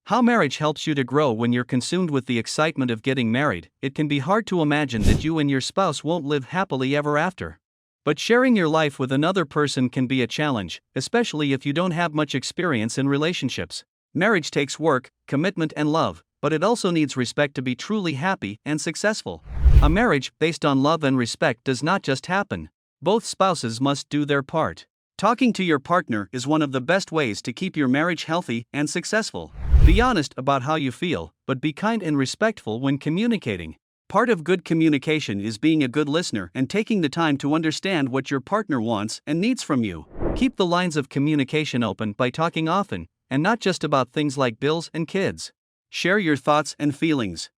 How marriage helps you to grow. When you're consumed with the excitement of getting married, it can be hard to imagine that you and your spouse won't live happily ever after. But sharing your life with another person can be a challenge, especially if you don't have much experience in relationships. Marriage takes work, commitment, and love, but it also needs respect to be truly happy and successful. A marriage based on love and respect does not just happen. Both spouses must do their part. Talking to your partner is one of the best ways to keep your marriage healthy and successful. Be honest about how you feel, but be kind and respectful when communicating. Part of good communication is being a good listener and taking the time to understand what your partner wants and needs from you. Keep the lines of communication open by talking often, and not just about things like bills and kids. Share your thoughts and feelings.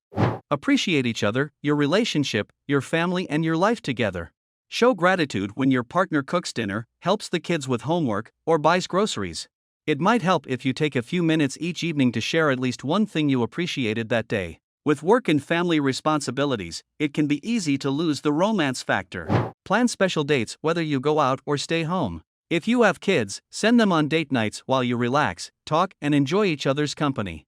Appreciate each other, your relationship, your family, and your life together. Show gratitude when your partner cooks dinner, helps the kids with homework, or buys groceries. It might help if you take a few minutes each evening to share at least one thing you appreciated that day. With work and family responsibilities, it can be easy to lose the romance factor. Plan special dates whether you go out or stay home. If you have kids, send them on date nights while you relax, talk, and enjoy each other's company.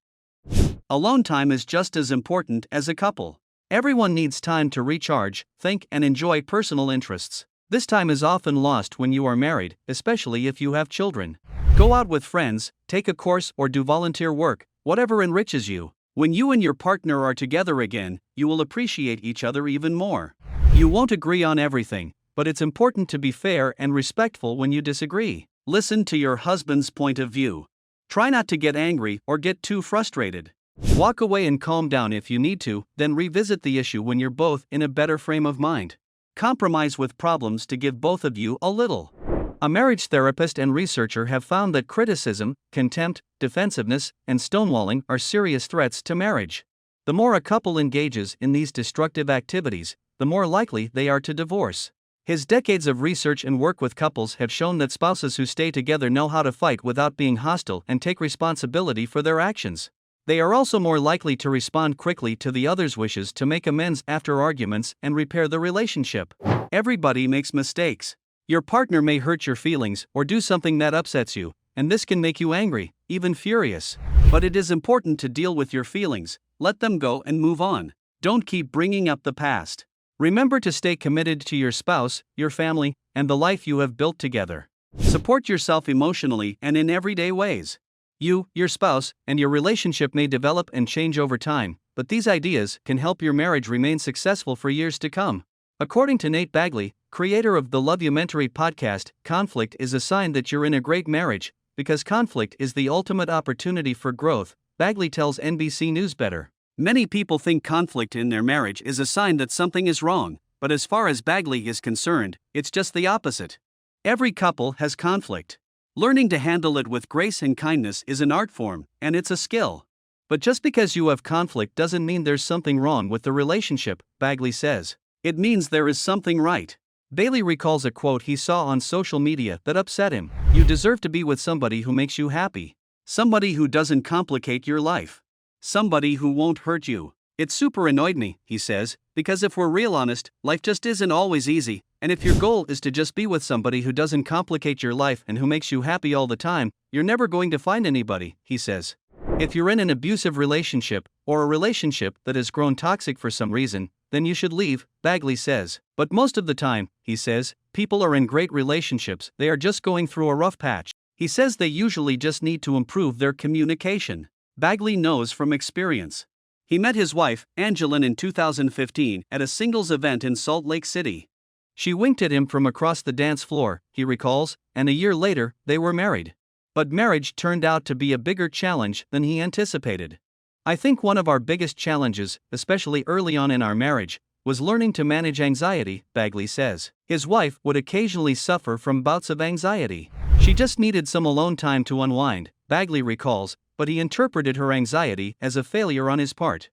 Alone time is just as important as a couple. Everyone needs time to recharge, think, and enjoy personal interests. This time is often lost when you are married, especially if you have children. Go out with friends, take a course, or do volunteer work, whatever enriches you. When you and your partner are together again, you will appreciate each other even more. You won't agree on everything, but it's important to be fair and respectful when you disagree. Listen to your husband's point of view. Try not to get angry or get too frustrated. Walk away and calm down if you need to, then revisit the issue when you're both in a better frame of mind. Compromise with problems to give both of you a little. A marriage therapist and researcher have found that criticism, contempt, defensiveness, and stonewalling are serious threats to marriage. The more a couple engages in these destructive activities, the more likely they are to divorce. His decades of research and work with couples have shown that spouses who stay together know how to fight without being hostile and take responsibility for their actions. They are also more likely to respond quickly to the other's wishes to make amends after arguments and repair the relationship. Everybody makes mistakes. Your partner may hurt your feelings or do something that upsets you, and this can make you angry, even furious. But it is important to deal with your feelings, let them go and move on. Don't keep bringing up the past. Remember to stay committed to your spouse, your family, and the life you have built together. Support yourself emotionally and in everyday ways. You, your spouse, and your relationship may develop and change over time, but these ideas can help your marriage remain successful for years to come. According to Nate Bagley, creator of the Lovumentary podcast, conflict is a sign that you're in a great marriage, because conflict is the ultimate opportunity for growth, Bagley tells NBC News Better. Many people think conflict in their marriage is a sign that something is wrong, but as far as Bagley is concerned, it's just the opposite. Every couple has conflict. Learning to handle it with grace and kindness is an art form, and it's a skill. But just because you have conflict doesn't mean there's something wrong with the relationship, Bagley says. It means there is something right. Bailey recalls a quote he saw on social media that upset him. You deserve to be with somebody who makes you happy. Somebody who doesn't complicate your life. Somebody who won't hurt you. It super annoyed me, he says, because if we're real honest, life just isn't always easy, and if your goal is to just be with somebody who doesn't complicate your life and who makes you happy all the time, you're never going to find anybody, he says. If you're in an abusive relationship, or a relationship that has grown toxic for some reason, then you should leave, Bagley says. But most of the time, he says, people are in great relationships, they are just going through a rough patch. He says they usually just need to improve their communication. Bagley knows from experience. He met his wife, Angeline, in 2015 at a singles event in Salt Lake City. She winked at him from across the dance floor, he recalls, and a year later, they were married. But marriage turned out to be a bigger challenge than he anticipated. I think one of our biggest challenges, especially early on in our marriage, was learning to manage anxiety, Bagley says. His wife would occasionally suffer from bouts of anxiety. She just needed some alone time to unwind, Bagley recalls, but he interpreted her anxiety as a failure on his part.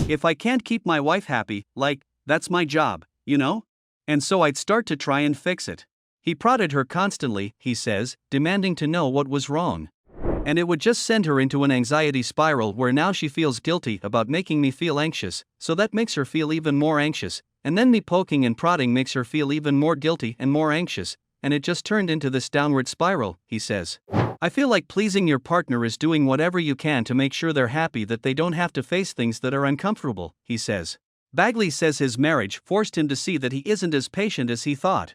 If I can't keep my wife happy, that's my job, you know? And so I'd start to try and fix it. He prodded her constantly, he says, demanding to know what was wrong. And it would just send her into an anxiety spiral where now she feels guilty about making me feel anxious, so that makes her feel even more anxious, and then me poking and prodding makes her feel even more guilty and more anxious, and it just turned into this downward spiral, he says. I feel like pleasing your partner is doing whatever you can to make sure they're happy, that they don't have to face things that are uncomfortable, he says. Bagley says his marriage forced him to see that he isn't as patient as he thought.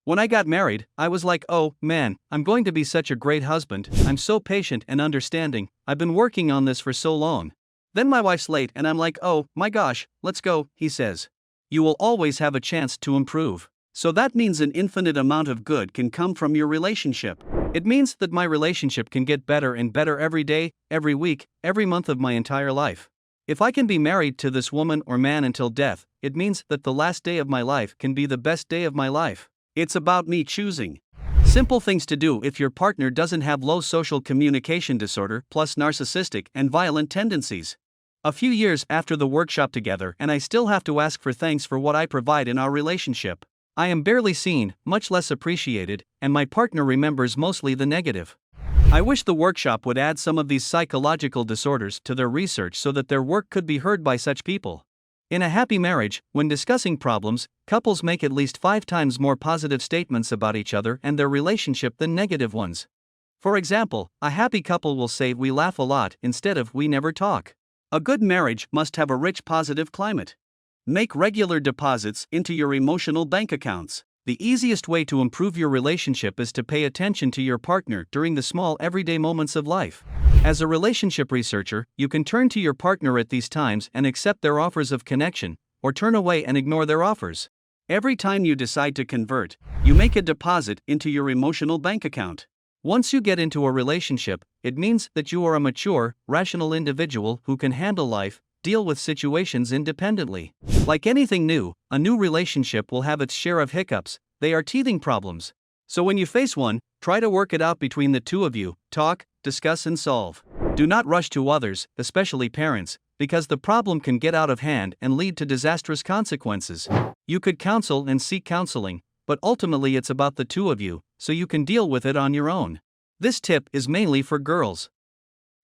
When I got married, I was like, oh, man, I'm going to be such a great husband, I'm so patient and understanding, I've been working on this for so long. Then my wife's late and I'm like, oh, my gosh, let's go, he says. You will always have a chance to improve. So that means an infinite amount of good can come from your relationship. It means that my relationship can get better and better every day, every week, every month of my entire life. If I can be married to this woman or man until death, it means that the last day of my life can be the best day of my life. It's about me choosing. Simple things to do if your partner doesn't have low social communication disorder plus narcissistic and violent tendencies. A few years after the workshop together, and I still have to ask for thanks for what I provide in our relationship. I am barely seen, much less appreciated, and my partner remembers mostly the negative. I wish the workshop would add some of these psychological disorders to their research so that their work could be heard by such people. In a happy marriage, when discussing problems, couples make at least 5 times more positive statements about each other and their relationship than negative ones. For example, a happy couple will say, "We laugh a lot," instead of "We never talk." A good marriage must have a rich positive climate. Make regular deposits into your emotional bank accounts. The easiest way to improve your relationship is to pay attention to your partner during the small everyday moments of life. As a relationship researcher, you can turn to your partner at these times and accept their offers of connection, or turn away and ignore their offers. Every time you decide to convert, you make a deposit into your emotional bank account. Once you get into a relationship, it means that you are a mature, rational individual who can handle life, deal with situations independently. Like anything new, a new relationship will have its share of hiccups. They are teething problems. So when you face one, try to work it out between the two of you, talk, discuss and solve. Do not rush to others, especially parents, because the problem can get out of hand and lead to disastrous consequences. You could counsel and seek counseling, but ultimately it's about the two of you, so you can deal with it on your own. This tip is mainly for girls.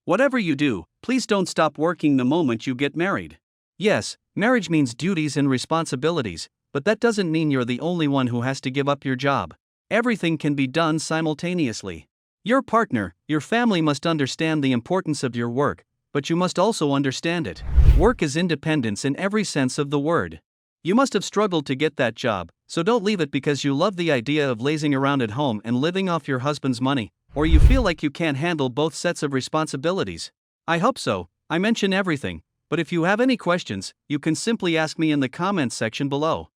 Whatever you do, please don't stop working the moment you get married. Yes, marriage means duties and responsibilities, but that doesn't mean you're the only one who has to give up your job. Everything can be done simultaneously. Your partner, your family must understand the importance of your work, but you must also understand it. Work is independence in every sense of the word. You must have struggled to get that job, so don't leave it because you love the idea of lazing around at home and living off your husband's money, or you feel like you can't handle both sets of responsibilities. I hope so. I mention everything, but if you have any questions, you can simply ask me in the comments section below.